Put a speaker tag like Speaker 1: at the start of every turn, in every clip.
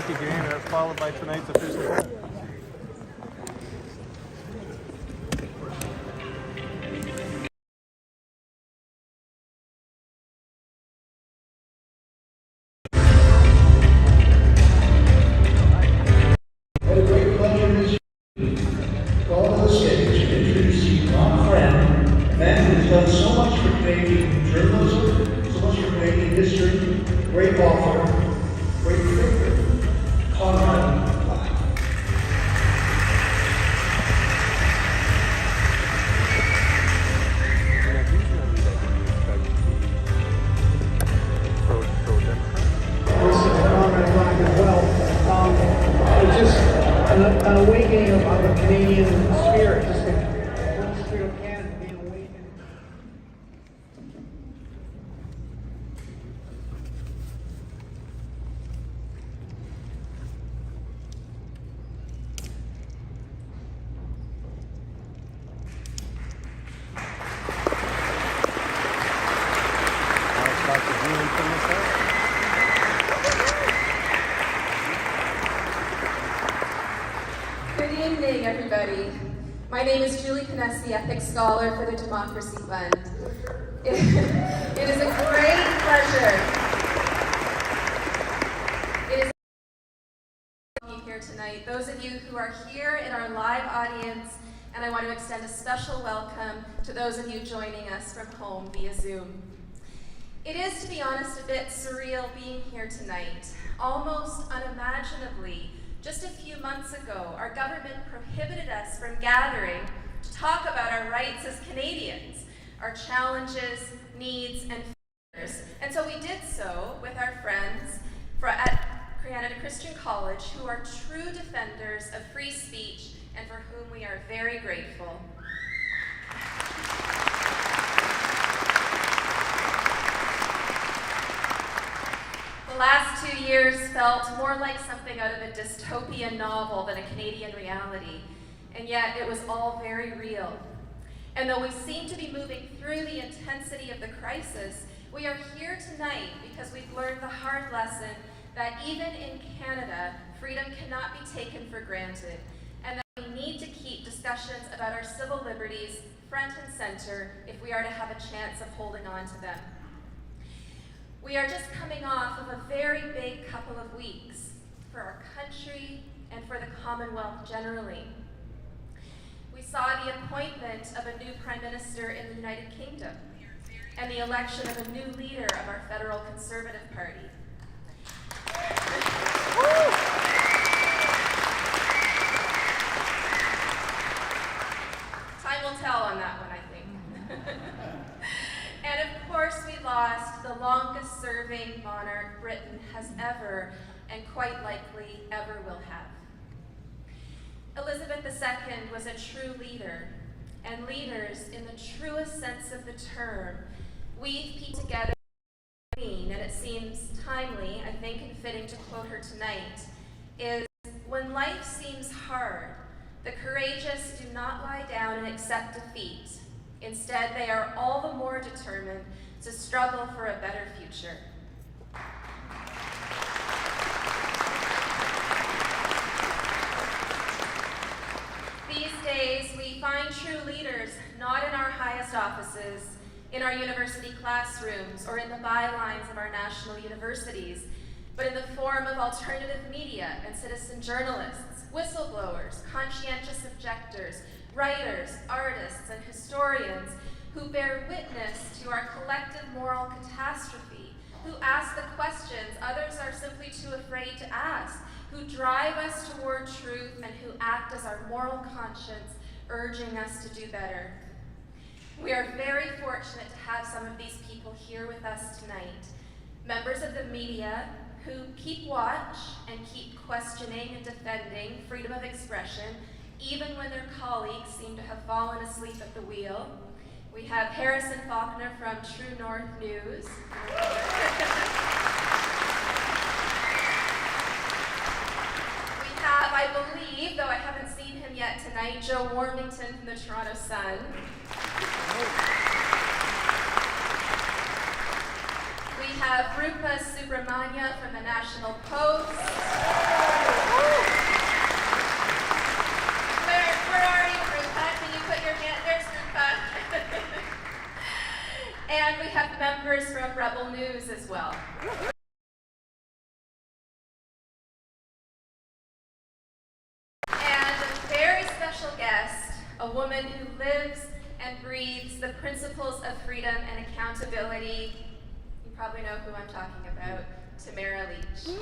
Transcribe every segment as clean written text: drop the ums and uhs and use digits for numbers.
Speaker 1: hockey game, and that's followed by tonight's official vote.
Speaker 2: What a great pleasure it is to call to the stage and introduce you Conrad, a man who's done so much for Canadian journalism, so much for Canadian history, great author, great thinker, Conrad.
Speaker 3: An awakening of the Canadian spirit. The spirit of Canada being awakened.
Speaker 4: Good evening, everybody. My name is Julie Canesse, Ethics Scholar for the Democracy Fund. It is a great pleasure. It is to be here tonight. Those of you who are here in our live audience, and I want to extend a special welcome to those of you joining us from home via Zoom. It is, to be honest, a bit surreal being here tonight. Almost unimaginably, just a few months ago, our government prohibited us from gathering to talk about our rights as Canadians, our challenges, needs, and fears. And so we did so with our friends at Canada Christian College, who are true defenders of free speech and for whom we are very grateful. The last 2 years felt more like something out of a dystopian novel than a Canadian reality, and yet it was all very real. And though we seem to be moving through the intensity of the crisis, we are here tonight because we've learned the hard lesson that even in Canada, freedom cannot be taken for granted, and that we need to keep discussions about our civil liberties front and center if we are to have a chance of holding on to them. We are just coming off of a very big couple of weeks for our country and for the Commonwealth generally. We saw the appointment of a new Prime Minister in the United Kingdom and the election of a new leader of our federal Conservative Party. Time will tell on that one, I think. And of course, we lost the longest serving monarch Britain has ever, and quite likely ever will have. Elizabeth II was a true leader, and leaders, in the truest sense of the term, weave people together. And it seems timely, I think, and fitting to quote her tonight, is when life seems hard, the courageous do not lie down and accept defeat. Instead, they are all the more determined to struggle for a better future. These days, we find true leaders not in our highest offices, in our university classrooms, or in the bylines of our national universities, but in the form of alternative media and citizen journalists, whistleblowers, conscientious objectors, writers, artists, and historians who bear witness to our collective moral catastrophe, who ask the questions others are simply too afraid to ask, who drive us toward truth, and who act as our moral conscience, urging us to do better. We are very fortunate to have some of these people here with us tonight. Members of the media who keep watch and keep questioning and defending freedom of expression, even when their colleagues seem to have fallen asleep at the wheel. We have Harrison Faulkner from True North News. We have, I believe, though I haven't seen him yet tonight, Joe Warmington from the Toronto Sun. We have Rupa Subramanya from the National Post. we have members from Rebel News as well. And a very special guest, a woman who lives and breathes the principles of freedom and accountability. You probably know who I'm talking about, Tamara Leach.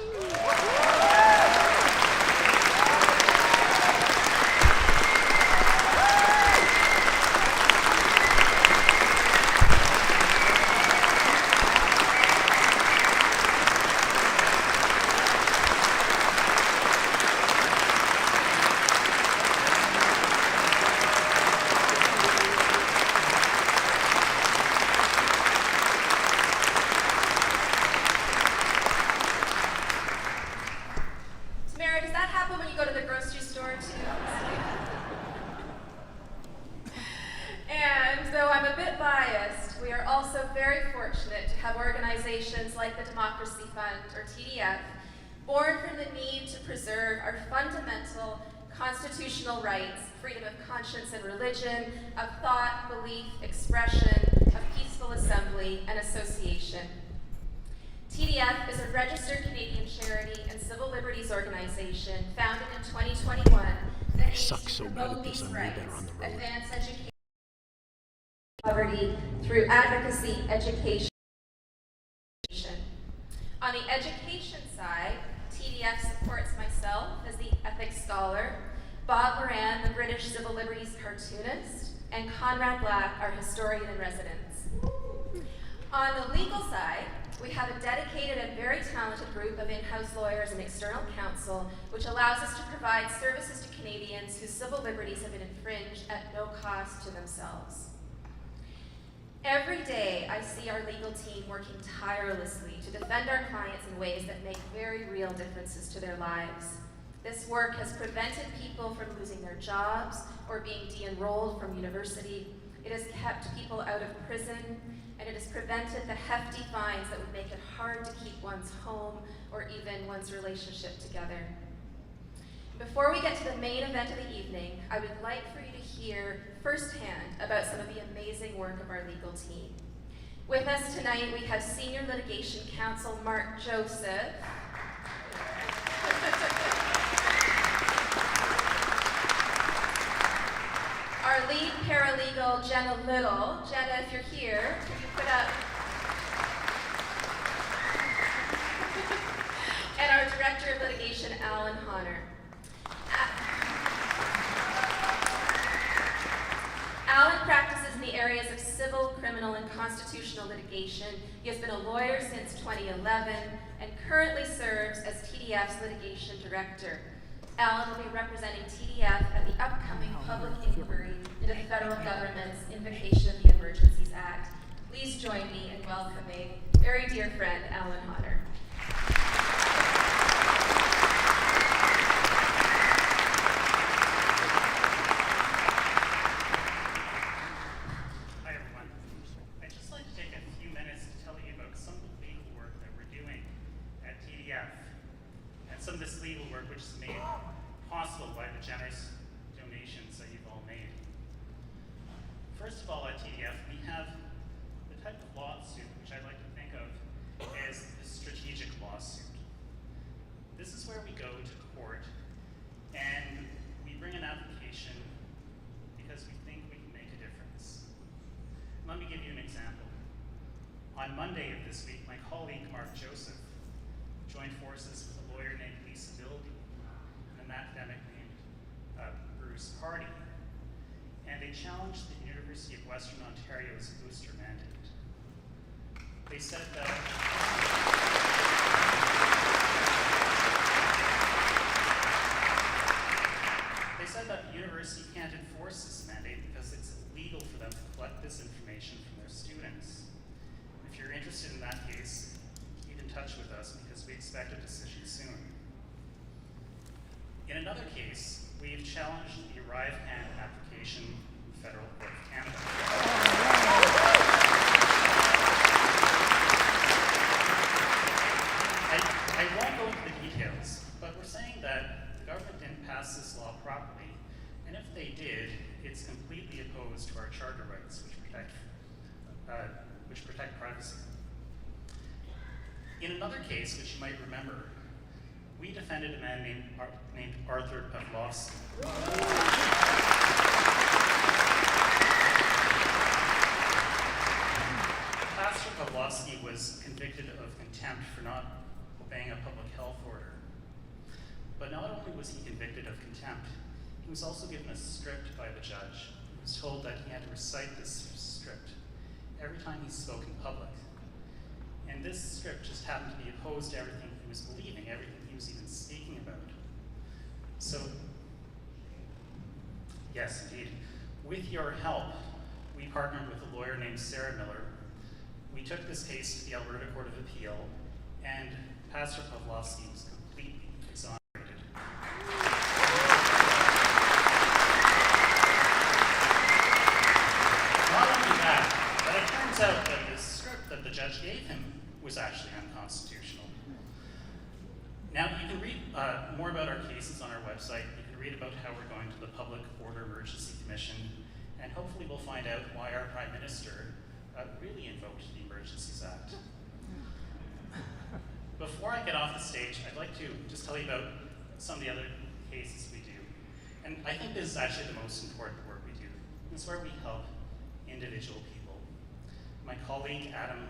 Speaker 4: Tamara, does that happen when you go to the grocery store too? And though I'm a bit biased, we are also very fortunate to have organizations like the Democracy Fund, or TDF, born from the need to preserve our fundamental constitutional rights, freedom of conscience and religion, of thought, belief, expression, of peaceful assembly and association. TDF is a registered Canadian charity and civil liberties organization founded in 2021 that aims to promote these rights, advance education, poverty through advocacy, education. On the education side, TDF supports myself as the ethics scholar, Bob Moran, the British civil liberties cartoonist, and Conrad Black, our historian in residence. On the legal side, we have a dedicated and very talented group of in-house lawyers and external counsel, which allows us to provide services to Canadians whose civil liberties have been infringed at no cost to themselves. Every day, I see our legal team working tirelessly to defend our clients in ways that make very real differences to their lives. This work has prevented people from losing their jobs or being de-enrolled from university. It has kept people out of prison, and it has prevented the hefty fines that would make it hard to keep one's home or even one's relationship together. Before we get to the main event of the evening, I would like for you to hear firsthand about some of the amazing work of our legal team. With us tonight, we have Senior Litigation Counsel Mark Joseph. Our lead paralegal, Jenna Little. Jenna, if you're here, could you put up? And our Director of Litigation, Alan Honor. Alan practices in the areas of civil, criminal, and constitutional litigation. He has been a lawyer since 2011 and currently serves as TDF's litigation director. Alan will be representing TDF at the upcoming public inquiry into the federal government's invocation of the Emergencies Act. Please join me in welcoming very dear friend, Alan Honor.
Speaker 5: Hi everyone. I'd just like to take a few minutes to tell you about some of the legal work that we're doing at TDF, and some of this legal work which is made possible by the generous donations that you've all made. First of all, at TDF, we have the type of lawsuit which I like to think of as a strategic lawsuit. This is where we go to court and we bring an application because we think we can make a difference. Let me give you an example. On Monday of this week, my colleague Mark Joseph joined forces with a lawyer named Lisa Bilby and an academic named Bruce Hardy, and they challenged the University of Western Ontario's booster mandate. They said that the university can't enforce this mandate because it's illegal for them to collect this information from their students. If you're interested in that case, keep in touch with us because we expect a decision soon. In another case, we've challenged the Arrive Hand application in the Federal Court of Canada. I won't go into the details, but we're saying that the government didn't pass this law properly, and if they did, it's completely opposed to our charter rights, which protect privacy. In another case, which you might remember, we defended a man named Arthur Pavlovsky. Pastor Pavlovsky was convicted of contempt for not obeying a public health order. But not only was he convicted of contempt, he was also given a script by the judge. He was told that he had to recite this script every time he spoke in public. And this script just happened to be opposed to everything he was believing, everything he was even speaking about. So, yes, indeed, with your help, we partnered with a lawyer named Sarah Miller. We took this case to the Alberta Court of Appeal, and Pastor Pavlovsky was completely exonerated. Not only that, but it turns out that the script that the judge gave him was actually unconstitutional. Now, you can read more about our cases on our website. You can read about how we're going to the Public Order Emergency Commission, and hopefully we'll find out why our Prime Minister really invoked the Emergencies Act. Before I get off the stage, I'd like to just tell you about some of the other cases we do. And I think this is actually the most important work we do. It's where we help individual people. My colleague, Adam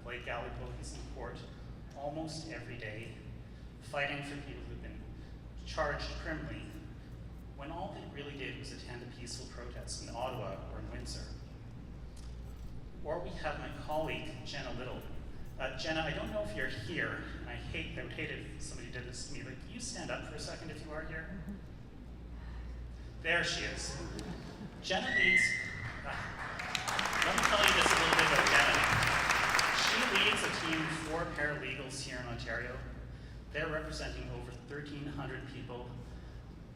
Speaker 5: Blake Gallipo, is in court almost every day, fighting for people who've been charged criminally, when all they really did was attend a peaceful protest in Ottawa or in Windsor. Or we have my colleague, Jenna Little. Jenna, I don't know if you're here, and I would hate it if somebody did this to me, but can you stand up for a second if you are here? There she is. Jenna leads, let me tell you just a little bit about Jenna. She leads a team of 4 paralegals here in Ontario. They're representing over 1,300 people.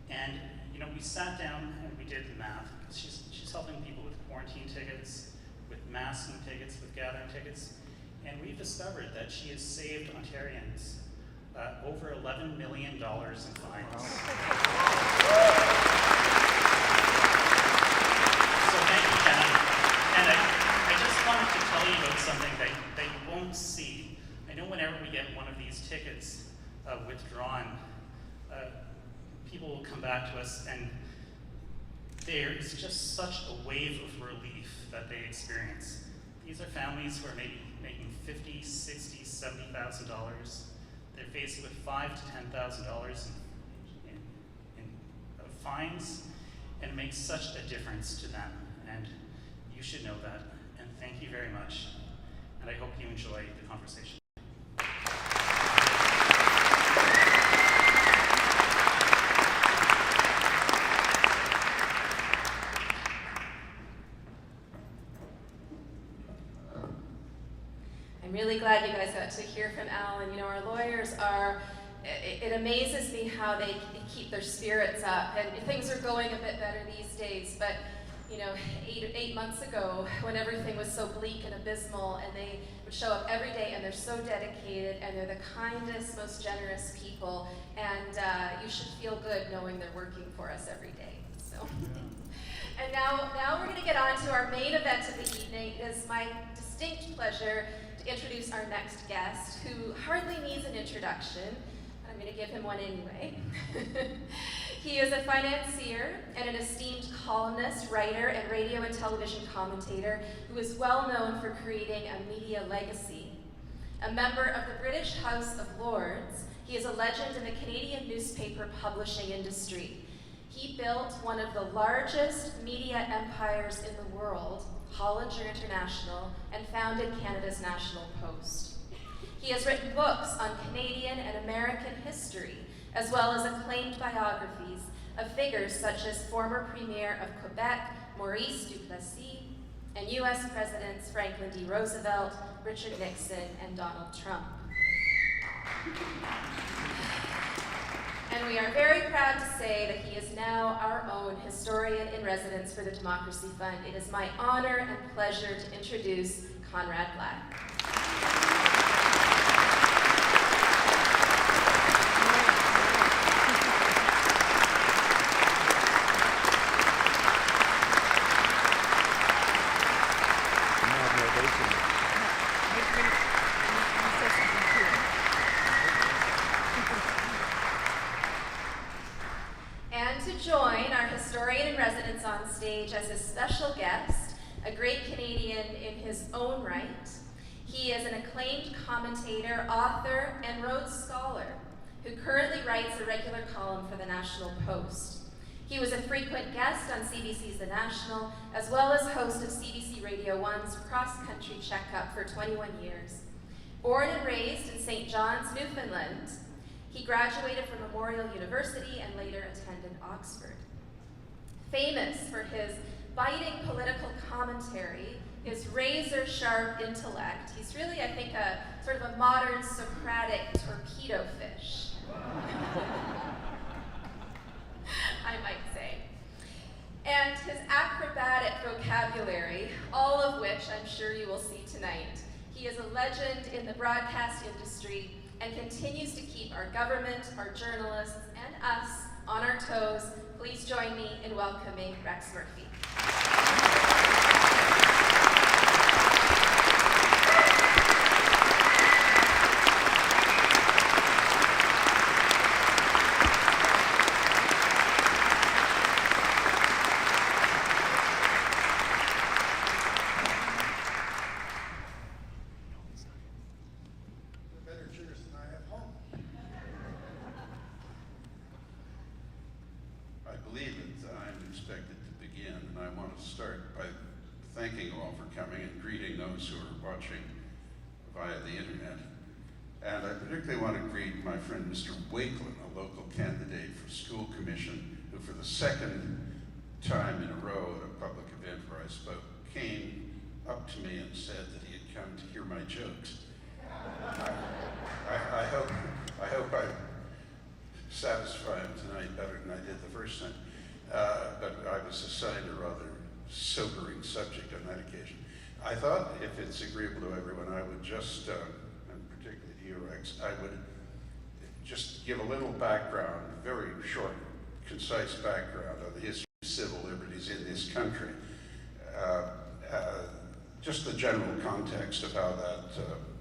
Speaker 5: And, you know, we sat down and we did the math. She's helping people with quarantine tickets, with masking tickets, with gathering tickets. And we've discovered that she has saved Ontarians over $11 million in fines. So thank you, Jenna. And I just wanted to tell you about something that you won't see. I know whenever we get one of these tickets withdrawn, people will come back to us, and there is just such a wave of relief that they experience. These are families who are maybe making $50,000, $60,000, $70,000. They're faced with $5,000 to $10,000 in fines, and it makes such a difference to them. And you should know that. And thank you very much. And I hope you enjoy the conversation.
Speaker 4: I'm really glad you guys got to hear from Alan. You know, our lawyers are, it amazes me how they keep their spirits up, and things are going a bit better these days, but you know, eight months ago, when everything was so bleak and abysmal, and they would show up every day, and they're so dedicated, and they're the kindest, most generous people, and you should feel good knowing they're working for us every day. So, and now we're going to get on to our main event of the evening. It is my distinct pleasure to introduce our next guest, who hardly needs an introduction. I'm going to give him one anyway. He is a financier and an esteemed columnist, writer, and radio and television commentator who is well known for creating a media legacy. A member of the British House of Lords, he is a legend in the Canadian newspaper publishing industry. He built one of the largest media empires in the world, Hollinger International, and founded Canada's National Post. He has written books on Canadian and American history, as well as acclaimed biographies of figures such as former Premier of Quebec, Maurice Duplessis, and U.S. Presidents Franklin D. Roosevelt, Richard Nixon, and Donald Trump. And we are very proud to say that he is now our own historian in residence for the Democracy Fund. It is my honor and pleasure to introduce Conrad Black. a great Canadian in his own right. He is an acclaimed commentator, author, and Rhodes Scholar who currently writes a regular column for the National Post. He was a frequent guest on CBC's The National, as well as host of CBC Radio 1's Cross Country Checkup for 21 years. Born and raised in St. John's, Newfoundland, he graduated from Memorial University and later attended Oxford. Famous for his biting political commentary, his razor-sharp intellect, he's really, I think, a sort of a modern Socratic torpedo fish. I might say. And his acrobatic vocabulary, all of which I'm sure you will see tonight. He is a legend in the broadcast industry and continues to keep our government, our journalists, and us on our toes. Please join me in welcoming Rex Murphy.
Speaker 6: Thanking you all for coming and greeting those who are watching via the internet. And I particularly want to greet my friend Mr. Wakelin, a local candidate for school commission, who for the second time in a row at a public event where I spoke, came up to me and said that he had come to hear my jokes. I hope I satisfy him tonight better than I did the first time. But I was assigned a rather sobering subject on that occasion. I thought, if it's agreeable to everyone, I would just, and particularly to you, Rex, I would just give a little background, very short, concise background on the history of civil liberties in this country. Just the general context of how that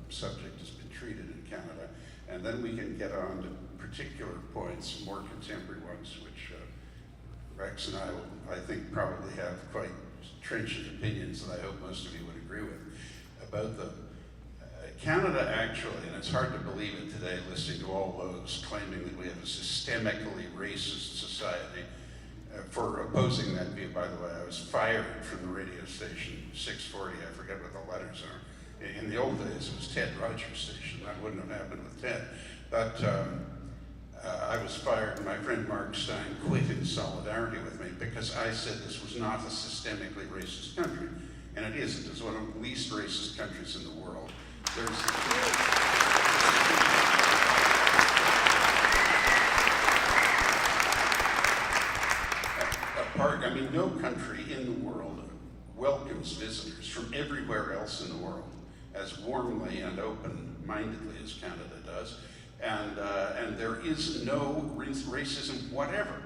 Speaker 6: subject has been treated in Canada, and then we can get on to particular points, more contemporary ones, which Rex and I think, probably have quite trenchant opinions that I hope most of you would agree with about them. Canada actually, and it's hard to believe it today, listening to all those claiming that we have a systemically racist society. For opposing that view, by the way, I was fired from the radio station 640, I forget what the letters are. In the old days, it was Ted Rogers' station. That wouldn't have happened with Ted. But I was fired, and my friend Mark Stein quit in solidarity with me because I said this was not a systemically racist country. And it isn't. It's one of the least racist countries in the world. I mean, no country in the world welcomes visitors from everywhere else in the world as warmly and open-mindedly as Canada does. And there is no racism whatever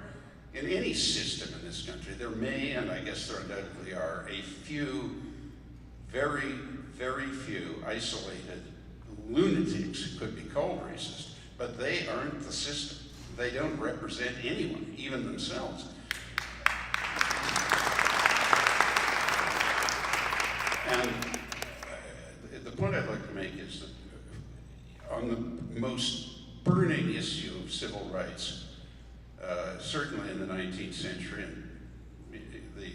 Speaker 6: in any system in this country. There may, and I guess there undoubtedly are, a few, very, very few isolated lunatics who could be called racist, but they aren't the system. They don't represent anyone, even themselves. And the point I'd like to make is that on the most burning issue of civil rights, certainly in the 19th century, and the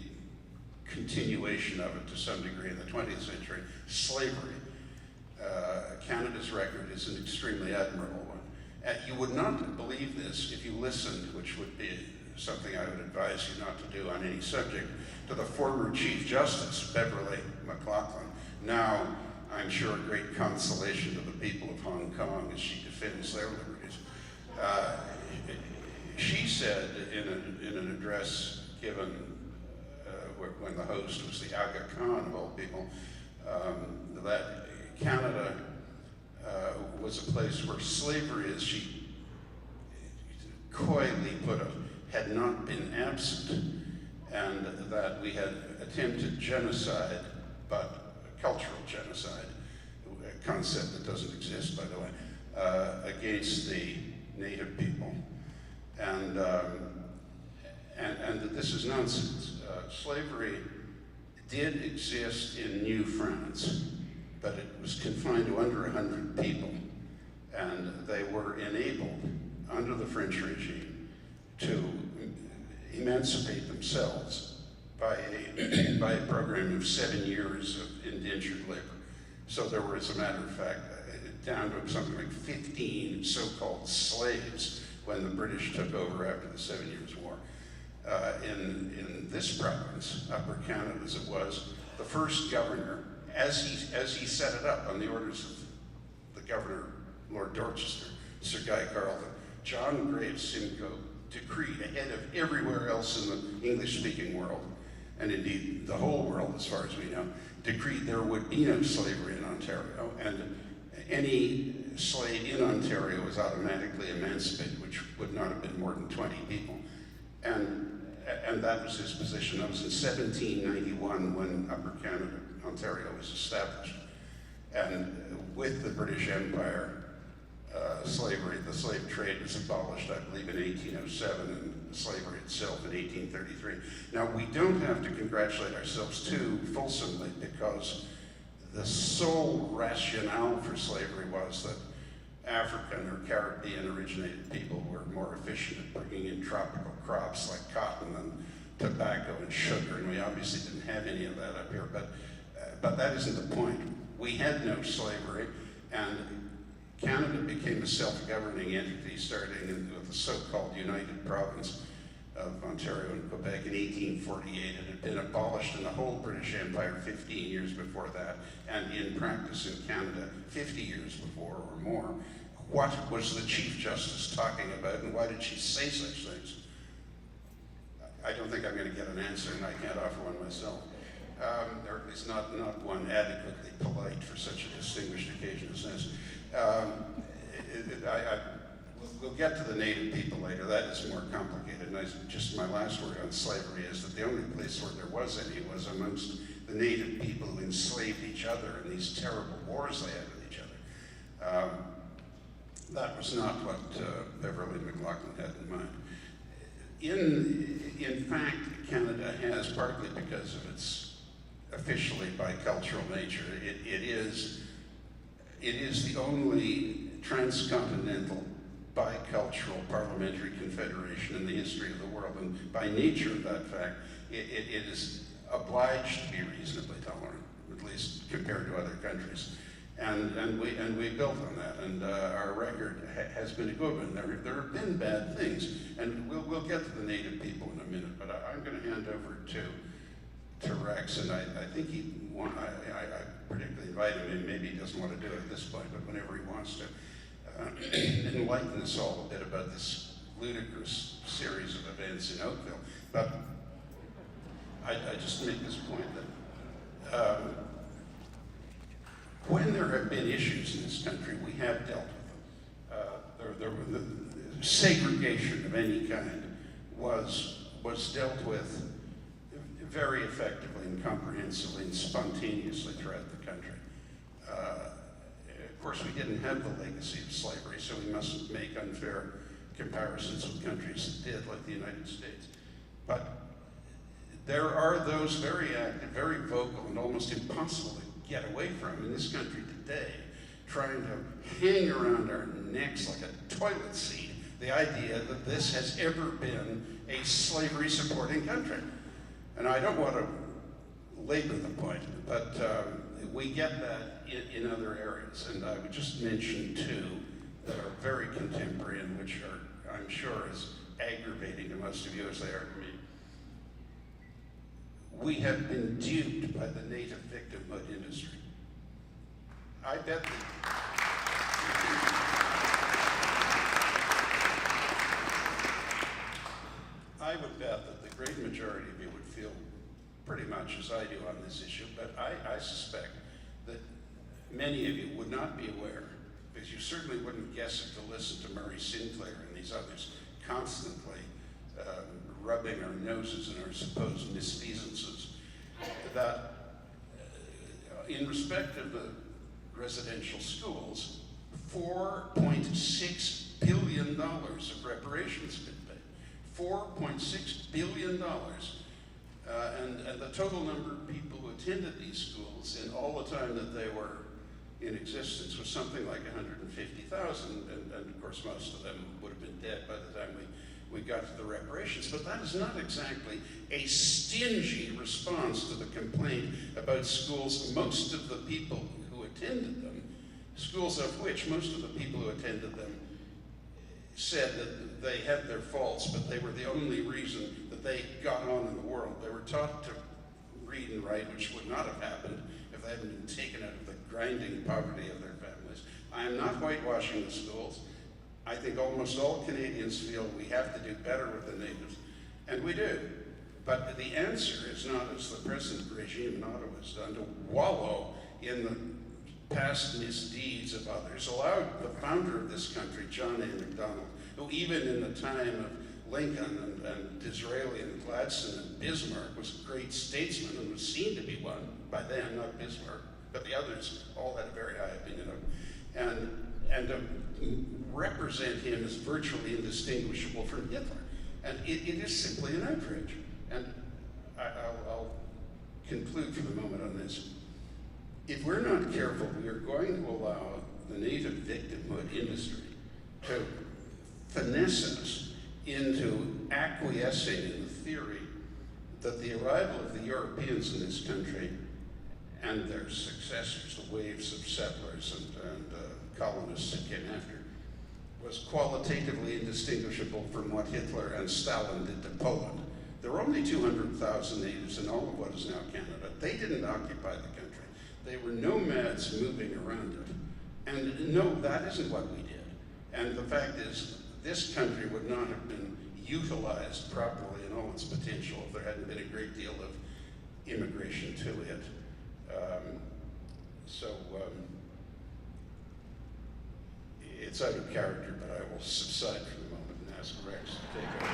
Speaker 6: continuation of it to some degree in the 20th century, slavery, Canada's record is an extremely admirable one. You would not believe this if you listened, which would be something I would advise you not to do on any subject, to the former Chief Justice, Beverly McLaughlin. Now, I'm sure a great consolation to the people of Hong Kong as she defends their liberties. She said in an address given when the host was the Aga Khan of all people, that Canada was a place where slavery, as she coyly put it, had not been absent, and that we had attempted genocide, but cultural genocide, a concept that doesn't exist, by the way, against the native people, and that this is nonsense. Slavery did exist in New France, but it was confined to under 100 people, and they were enabled under the French regime to emancipate themselves by a program of 7 years of indentured labor. So there were, as a matter of fact, down to something like 15 so-called slaves when the British took over after the 7 Years' War. In this province, Upper Canada as it was, the first governor, as he set it up on the orders of the governor, Lord Dorchester, Sir Guy Carleton, John Graves Simcoe decreed ahead of everywhere else in the English-speaking world, and indeed the whole world as far as we know, decreed there would be no slavery in Ontario, and any slave in Ontario was automatically emancipated, which would not have been more than 20 people. And that was his position. That was in 1791 when Upper Canada, Ontario was established. And with the British Empire, slavery, the slave trade was abolished, I believe, in 1807, and slavery itself in 1833. Now, we don't have to congratulate ourselves too fulsomely, because the sole rationale for slavery was that African or Caribbean originated people were more efficient at bringing in tropical crops like cotton and tobacco and sugar, and we obviously didn't have any of that up here, but that isn't the point. We had no slavery, and Canada became a self-governing entity starting with the so-called United Province of Ontario and Quebec in 1848. It had been abolished in the whole British Empire 15 years before that, and in practice in Canada 50 years before or more. What was the Chief Justice talking about, and why did she say such things? I don't think I'm going to get an answer, and I can't offer one myself. Or at least not one adequately polite for such a distinguished occasion as this. We'll get to the Native people later. That is more complicated. And just my last word on slavery is that the only place where there was any was amongst the Native people who enslaved each other in these terrible wars they had with each other. That was not what Beverly McLaughlin had in mind. In fact, Canada has, partly because of its officially bicultural nature, it is the only transcontinental bicultural parliamentary confederation in the history of the world, and by nature of that fact, it is obliged to be reasonably tolerant, at least compared to other countries. And we built on that, and our record has been a good one. There have been bad things, and we'll get to the Native people in a minute, but I'm going to hand over to Rex, and I think I particularly invite him in. Maybe he doesn't want to do it at this point, but whenever he wants to, enlighten us all a bit about this ludicrous series of events in Oakville. But I just make this point that when there have been issues in this country, we have dealt with them. The segregation of any kind was dealt with very effectively and comprehensively and spontaneously throughout the country. Of course, we didn't have the legacy of slavery, so we mustn't make unfair comparisons with countries that did, like the United States. But there are those very active, very vocal, and almost impossible to get away from in this country today, trying to hang around our necks like a toilet seat the idea that this has ever been a slavery-supporting country. And I don't want to labor the point, but we get that in other areas. And I would just mention two that are very contemporary and which are, I'm sure, as aggravating to most of you as they are to me. We have been duped by the native victimhood industry. I bet I would bet that the great majority of you would feel pretty much as I do on this issue, but I suspect that many of you would not be aware, because you certainly wouldn't guess it to listen to Murray Sinclair and these others constantly rubbing our noses in our supposed misfeasances, that in respect of the residential schools, $4.6 billion of reparations have been paid. $4.6 billion And the total number of people who attended these schools in all the time that they were in existence was something like 150,000, and of course most of them would have been dead by the time we got to the reparations. But that is not exactly a stingy response to the complaint about schools. Most of the people who attended them, schools of which most of the people who attended them said that they had their faults, but they were the only reason that they got on in the world. They were taught to read and write, which would not have happened if they hadn't been taken out of the grinding poverty of their families. I am not whitewashing the schools. I think almost all Canadians feel we have to do better with the natives, and we do. But the answer is not, as the present regime in Ottawa has done, to wallow in the past misdeeds of others. Allowed the founder of this country, John A. Macdonald, who even in the time of Lincoln and Disraeli and Gladstone and Bismarck was a great statesman and was seen to be one by them, not Bismarck, but the others all had a very high opinion of him. And to represent him as virtually indistinguishable from Hitler. And it is simply an outrage. And I'll conclude for the moment on this. If we're not careful, we are going to allow the native victimhood industry to finesse us into acquiescing in the theory that the arrival of the Europeans in this country and their successors, the waves of settlers and colonists that came after, was qualitatively indistinguishable from what Hitler and Stalin did to Poland. There were only 200,000 natives in all of what is now Canada. They didn't occupy the country. They were nomads moving around it. And no, that isn't what we did. And the fact is, this country would not have been utilized properly in all its potential if there hadn't been a great deal of immigration to it. It's out of character, but I will subside for the moment and ask Rex to take over.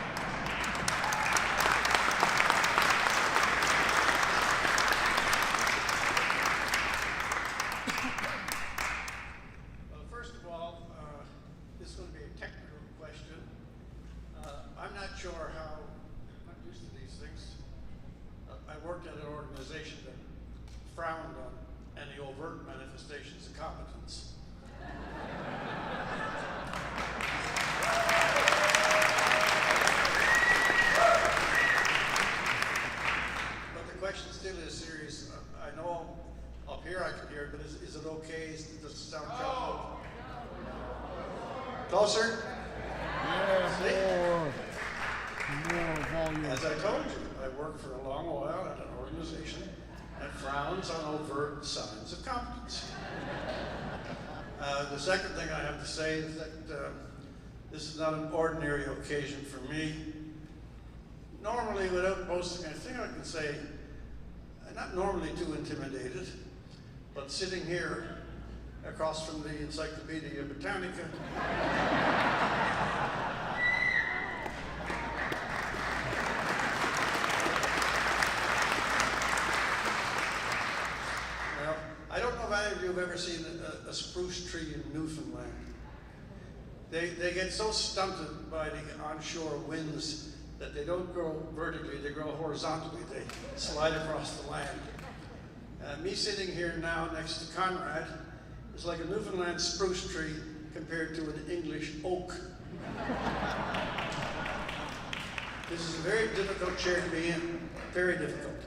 Speaker 3: Well, first of all, this is going to be a technical question. I'm not sure how, I'm not used to these things. I worked at an organization that frowned on any overt manifestations of competence. But the question still is serious. I know up here I can hear it, but is it okay? Does the sound come closer?
Speaker 1: Yeah, more volume.
Speaker 3: As I told you, I worked for a long while at an organization that frowns on overt signs of competence. The second thing I have to say is that this is not an ordinary occasion for me. Normally, without boasting, I think I can say I'm not normally too intimidated, but sitting here across from the Encyclopedia Britannica, well, I don't know if any of you have ever seen a spruce tree in Newfoundland. They get so stunted by the onshore winds that they don't grow vertically, they grow horizontally. They slide across the land. Me sitting here now next to Conrad is like a Newfoundland spruce tree compared to an English oak. This is a very difficult chair to be in, very difficult.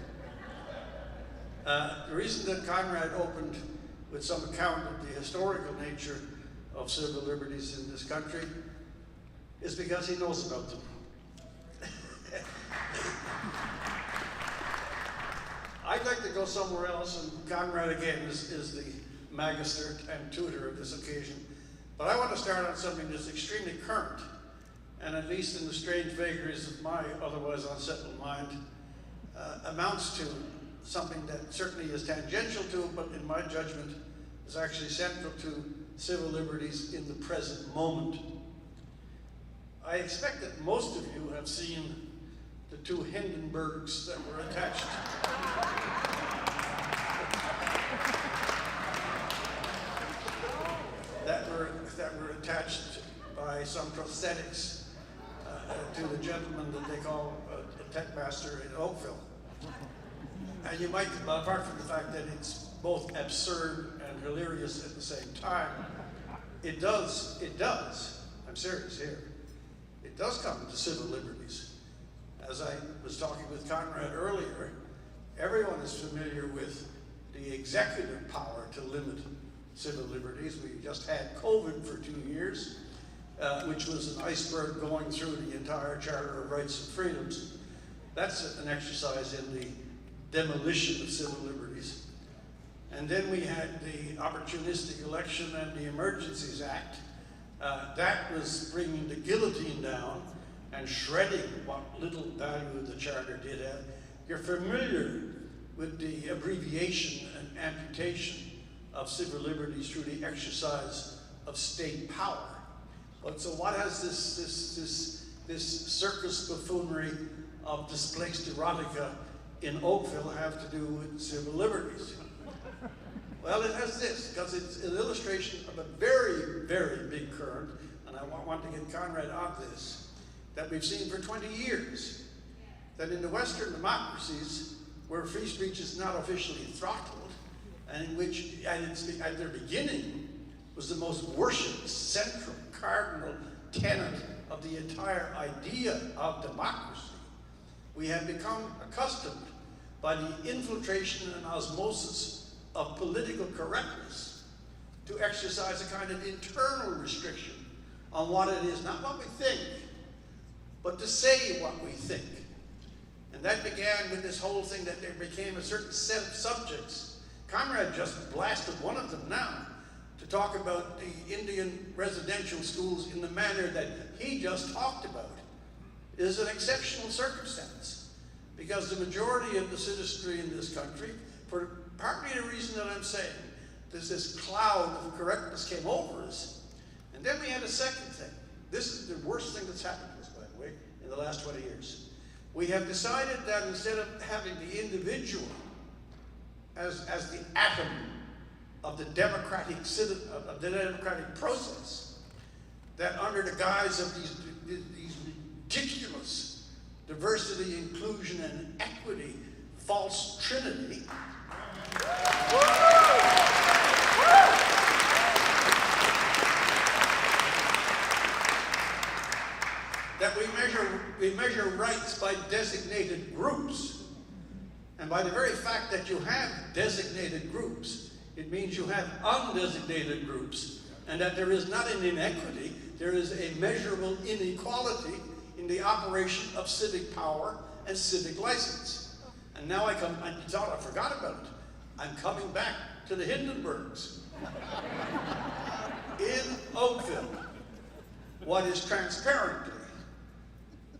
Speaker 3: The reason that Conrad opened with some account of the historical nature of civil liberties in this country is because he knows about them. I'd like to go somewhere else, and Conrad again is the magister and tutor of this occasion. But I want to start on something that's extremely current, and at least in the strange vagaries of my otherwise unsettled mind, amounts to something that certainly is tangential to, but in my judgment is actually central to civil liberties in the present moment. I expect that most of you have seen the two Hindenburgs that were attached. that were attached by some prosthetics to the gentleman that they call a tech master in Oakville. And you might, apart from the fact that it's both absurd and hilarious at the same time, it does, I'm serious here, it does come to civil liberties. As I was talking with Conrad earlier, everyone is familiar with the executive power to limit civil liberties. We just had COVID for 2 years, which was an iceberg going through the entire Charter of Rights and Freedoms. That's an exercise in the demolition of civil liberties. And then we had the opportunistic election and the Emergencies Act. That was bringing the guillotine down and shredding what little value the Charter did have. You're familiar with the abbreviation and amputation of civil liberties through the exercise of state power. But so what has this circus buffoonery of displaced erotica in Oakville have to do with civil liberties? Well, it has this, because it's an illustration of a very, very big current, and I want to get Conrad on this, that we've seen for 20 years. That in the Western democracies, where free speech is not officially throttled, and in which, at their beginning, was the most worshipped, central, cardinal tenet of the entire idea of democracy, we have become accustomed by the infiltration and osmosis of political correctness to exercise a kind of internal restriction on what it is, not what we think, but to say what we think. And that began with this whole thing that there became a certain set of subjects. Conrad just blasted one of them now to talk about the Indian residential schools in the manner that he just talked about. It is an exceptional circumstance, because the majority of the citizenry in this country, for partly the reason that I'm saying, this cloud of correctness came over us. And then we had a second thing. This is the worst thing that's happened to us, by the way, in the last 20 years. We have decided that instead of having the individual as the atom of the democratic process, that under the guise of these ridiculous diversity, inclusion, and equity false trinity, that we measure rights by designated groups. And by the very fact that you have designated groups, it means you have undesignated groups, and that there is not an inequity, there is a measurable inequality in the operation of civic power and civic license. And now I thought I forgot about it. I'm coming back to the Hindenburgs. In Oakville, what is transparently,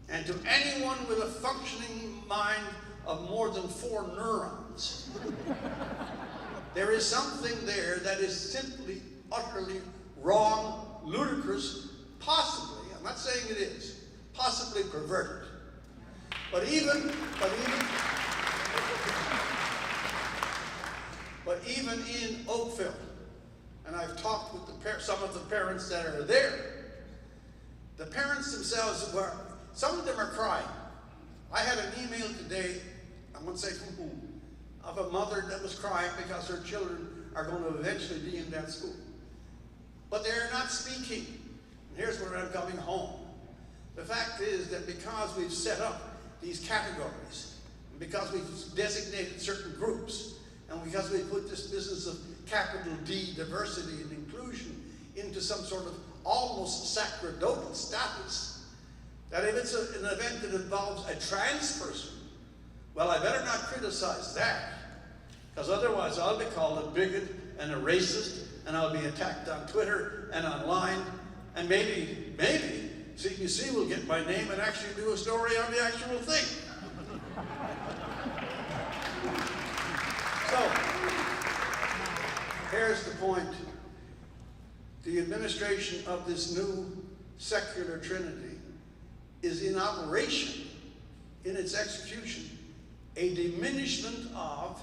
Speaker 3: and to anyone with a functioning mind of more than 4 neurons, there is something there that is simply, utterly wrong, ludicrous, possibly, I'm not saying it is, possibly perverted. But even in Oakville, and I've talked with some of the parents that are there, the parents themselves some of them are crying. I had an email today, I won't say from whom, of a mother that was crying because her children are going to eventually be in that school. But they're not speaking. And here's where I'm coming home. The fact is that because we've set up these categories, and because we've designated certain groups, and because we put this business of capital D, diversity and inclusion, into some sort of almost sacerdotal status, that if it's an event that involves a trans person, well, I better not criticize that, because otherwise I'll be called a bigot and a racist, and I'll be attacked on Twitter and online, and maybe CBC will get my name and actually do a story on the actual thing. So, here's the point. The administration of this new secular trinity is in operation, in its execution, a diminishment of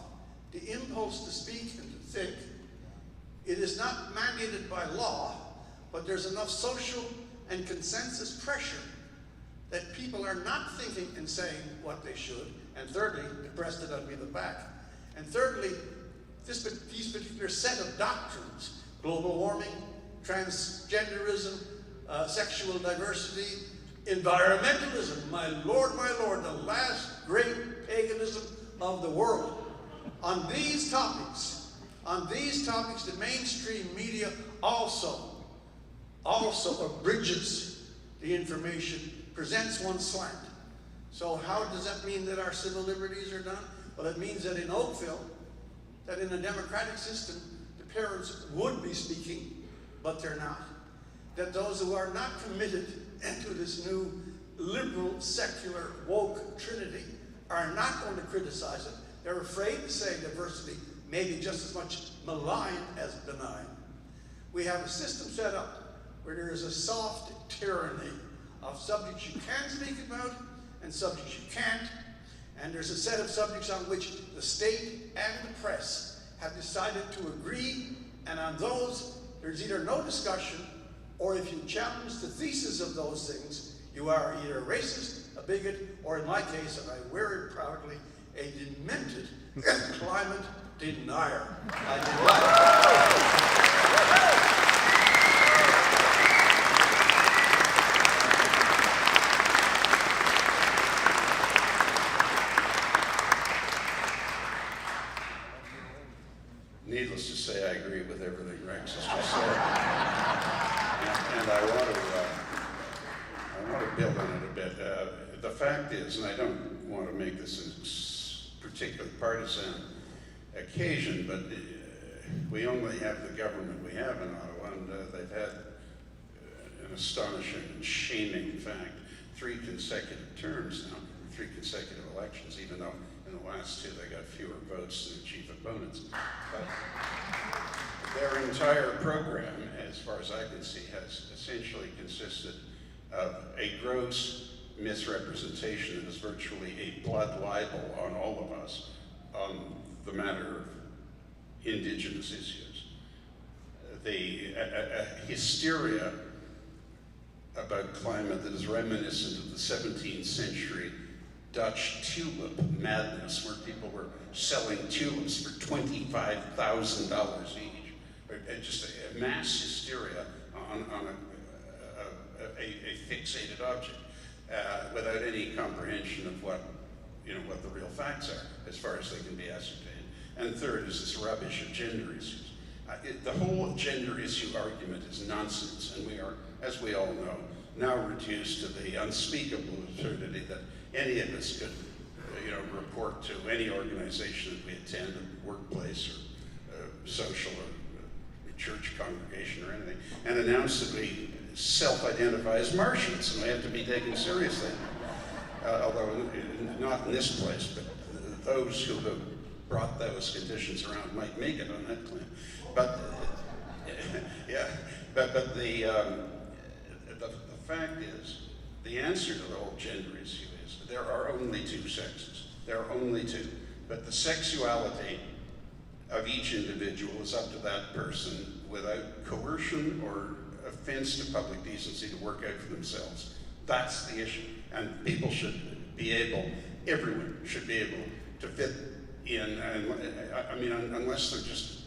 Speaker 3: the impulse to speak and to think. It is not mandated by law, but there's enough social and consensus pressure that people are not thinking and saying what they should, And thirdly, depressed it on me the back. And thirdly, these particular set of doctrines, global warming, transgenderism, sexual diversity, environmentalism, my Lord, the last great paganism of the world. On these topics, the mainstream media also abridges the information, presents one slant. So how does that mean that our civil liberties are done? Well, it means that in Oakville, that in a democratic system, the parents would be speaking, but they're not. That those who are not committed into this new liberal, secular, woke trinity are not going to criticize it. They're afraid to say diversity may be just as much malign as benign. We have a system set up where there is a soft tyranny of subjects you can speak about and subjects you can't. And there's a set of subjects on which the state and the press have decided to agree, and on those, there's either no discussion, or if you challenge the thesis of those things, you are either a racist, a bigot, or in my case, and I wear it proudly, a demented climate denier.
Speaker 6: Needless to say, I agree with everything Rex has just said. And I want to build on it a bit. The fact is, and I don't want to make this a particularly partisan occasion, but we only have the government we have in Ottawa, and they've had an astonishing and shaming fact, 3 consecutive terms now, 3 consecutive elections, even though in the last 2 they got fewer votes than the chief opponents. But their entire program, as far as I can see, has essentially consisted of a gross misrepresentation that is virtually a blood libel on all of us on the matter of Indigenous issues. The hysteria about climate that is reminiscent of the 17th century Dutch tulip madness, where people were selling tulips for $25,000 each. Just a mass hysteria on a fixated object, without any comprehension of what the real facts are, as far as they can be ascertained. And third is this rubbish of gender issues. The whole gender issue argument is nonsense, and we are, as we all know, now reduced to the unspeakable absurdity that any of us could, report to any organization that we attend, a workplace or social or church congregation or anything, and announce that we self-identify as Martians and we have to be taken seriously. Although not in this place, but those who have brought those conditions around might make it on that claim. But the fact is, the answer to the whole gender issue is there are only 2 sexes. There are only 2. But the sexuality of each individual is up to that person without coercion or offense to public decency to work out for themselves. That's the issue. And people should be able, everyone should be able to fit in, unless they're just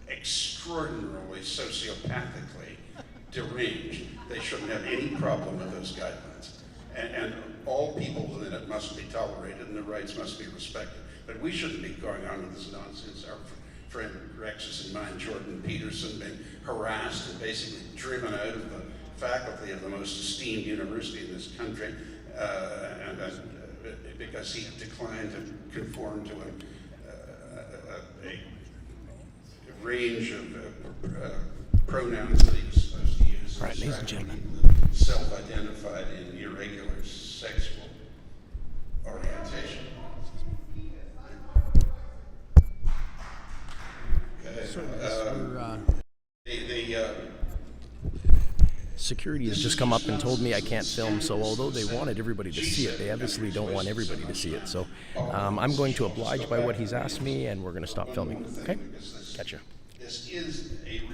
Speaker 6: extraordinarily sociopathically deranged, they shouldn't have any problem with those guidelines. And all people within it must be tolerated and their rights must be respected. But we shouldn't be going on with this nonsense. Our friend Rex's and mine, Jordan Peterson, being harassed and basically driven out of the faculty of the most esteemed university in this country, because he declined to conform to a range of pronouns that he was supposed to use.
Speaker 7: All right, ladies and gentlemen.
Speaker 6: Self-identified in irregular sexual orientation.
Speaker 7: Security has just come up and told me I can't film, so although they wanted everybody to see it, they obviously don't want everybody to see it. So I'm going to oblige by what he's asked me, and we're going to stop filming. Okay? Catch you.
Speaker 6: This is a